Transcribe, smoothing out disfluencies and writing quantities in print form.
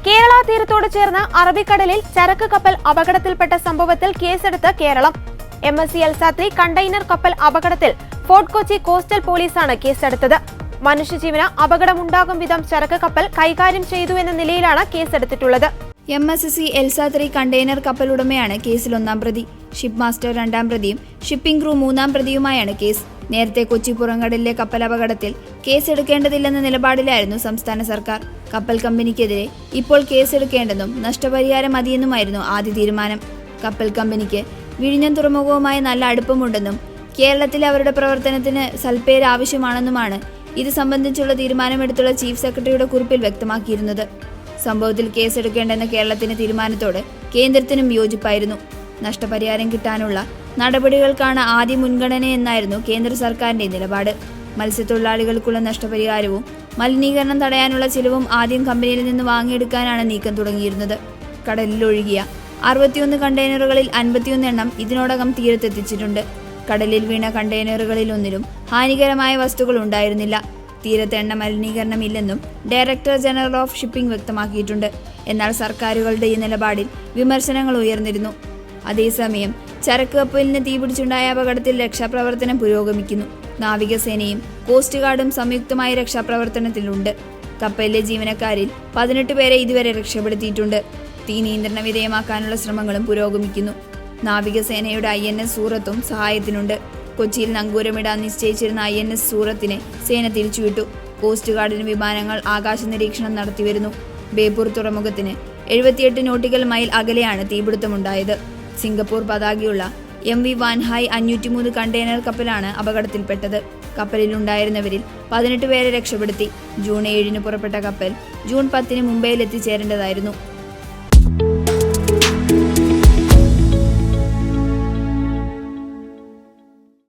കേരള തീരത്തോട് ചേർന്ന് അറബിക്കടലിൽ ചരക്ക് കപ്പൽ അപകടത്തിൽപ്പെട്ട സംഭവത്തിൽ കേസെടുത്ത് കേരളം. MSC എൽസാത്രി കണ്ടെയ്നർ കപ്പൽ അപകടത്തിൽ ഫോർട്ട് കൊച്ചി കോസ്റ്റൽ പോലീസാണ് കേസെടുത്തത്. മനുഷ്യജീവന് അപകടമുണ്ടാകും വിധം ചരക്ക് കപ്പൽ കൈകാര്യം ചെയ്തു എന്ന നിലയിലാണ് കേസെടുത്തിട്ടുള്ളത്. MSC എൽസാത്രി കണ്ടെയ്നർ കപ്പൽ ഉടമയാണ് കേസിൽ 1-ാം പ്രതി. ഷിപ്പ് മാസ്റ്റർ 2-ാം പ്രതിയും ഷിപ്പിംഗ് ക്രൂ 3-ാം പ്രതിയുമായാണ് കേസ്. നേരത്തെ കൊച്ചി പുറംകടലിലെ കപ്പൽ അപകടത്തിൽ കേസെടുക്കേണ്ടതില്ലെന്ന നിലപാടിലായിരുന്നു സംസ്ഥാന സർക്കാർ. കപ്പൽ കമ്പനിക്കെതിരെ ഇപ്പോൾ കേസെടുക്കേണ്ടെന്നും നഷ്ടപരിഹാരം മതിയെന്നുമായിരുന്നു ആദ്യ തീരുമാനം. കപ്പൽ കമ്പനിക്ക് വിഴിഞ്ഞം തുറമുഖവുമായി നല്ല അടുപ്പമുണ്ടെന്നും കേരളത്തിലെ അവരുടെ പ്രവർത്തനത്തിന് സൽപ്പേര് ആവശ്യമാണെന്നുമാണ് ഇത് സംബന്ധിച്ചുള്ള തീരുമാനമെടുത്തുള്ള ചീഫ് സെക്രട്ടറിയുടെ കുറിപ്പിൽ വ്യക്തമാക്കിയിരുന്നത്. സംഭവത്തിൽ കേസെടുക്കേണ്ടെന്ന കേരളത്തിന്റെ തീരുമാനത്തോട് കേന്ദ്രത്തിനും യോജിപ്പായിരുന്നു. നഷ്ടപരിഹാരം കിട്ടാനുള്ള നടപടികൾക്കാണ് ആദ്യ മുൻഗണനയെന്നായിരുന്നു കേന്ദ്ര സർക്കാരിന്റെ നിലപാട്. മത്സ്യത്തൊഴിലാളികൾക്കുള്ള നഷ്ടപരിഹാരവും മലിനീകരണം തടയാനുള്ള ചിലവും ആദ്യം കമ്പനിയിൽ നിന്ന് വാങ്ങിയെടുക്കാനാണ് നീക്കം തുടങ്ങിയിരുന്നത്. കടലിലൊഴുകിയ 61 കണ്ടെയ്നറുകളിൽ 51 എണ്ണം ഇതിനോടകം തീരത്തെത്തിച്ചിട്ടുണ്ട്. കടലിൽ വീണ കണ്ടെയ്നറുകളിൽ ഒന്നിലും ഹാനികരമായ വസ്തുക്കൾ ഉണ്ടായിരുന്നില്ല. തീരത്ത് എണ്ണ മലിനീകരണമില്ലെന്നും ഡയറക്ടർ ജനറൽ ഓഫ് ഷിപ്പിംഗ് വ്യക്തമാക്കിയിട്ടുണ്ട്. എന്നാൽ സർക്കാരുകളുടെ ഈ നിലപാടിൽ വിമർശനങ്ങൾ ഉയർന്നിരുന്നു. അതേസമയം ചരക്ക് കപ്പലിന് തീപിടിച്ചുണ്ടായ അപകടത്തിൽ രക്ഷാപ്രവർത്തനം പുരോഗമിക്കുന്നു. നാവികസേനയും കോസ്റ്റ് ഗാർഡും സംയുക്തമായ രക്ഷാപ്രവർത്തനത്തിലുണ്ട്. കപ്പലിലെ ജീവനക്കാരിൽ 18 പേരെ ഇതുവരെ രക്ഷപ്പെടുത്തിയിട്ടുണ്ട്. തീ നിയന്ത്രണ വിധേയമാക്കാനുള്ള ശ്രമങ്ങളും പുരോഗമിക്കുന്നു. നാവികസേനയുടെ INS സൂറത്തും സഹായത്തിനുണ്ട്. കൊച്ചിയിൽ നങ്കൂരമിടാൻ നിശ്ചയിച്ചിരുന്ന INS സൂറത്തിനെ സേന തിരിച്ചുവിട്ടു. കോസ്റ്റ് ഗാർഡിന് വിമാനങ്ങൾ ആകാശ നിരീക്ഷണം നടത്തിവരുന്നു. ബേപ്പൂർ തുറമുഖത്തിന് 78 നോട്ടിക്കൽ മൈൽ അകലെയാണ് തീപിടുത്തമുണ്ടായത്. സിംഗപ്പൂർ പതാകയുള്ള MV വാൻഹായ് 503 കണ്ടെയ്നർ കപ്പലാണ് അപകടത്തിൽപ്പെട്ടത്. കപ്പലിലുണ്ടായിരുന്നവരിൽ 18 പേരെ രക്ഷപ്പെടുത്തി. ജൂൺ 7-ന് പുറപ്പെട്ട കപ്പൽ ജൂൺ 10-ന് മുംബൈയിൽ എത്തിച്ചേരേണ്ടതായിരുന്നു.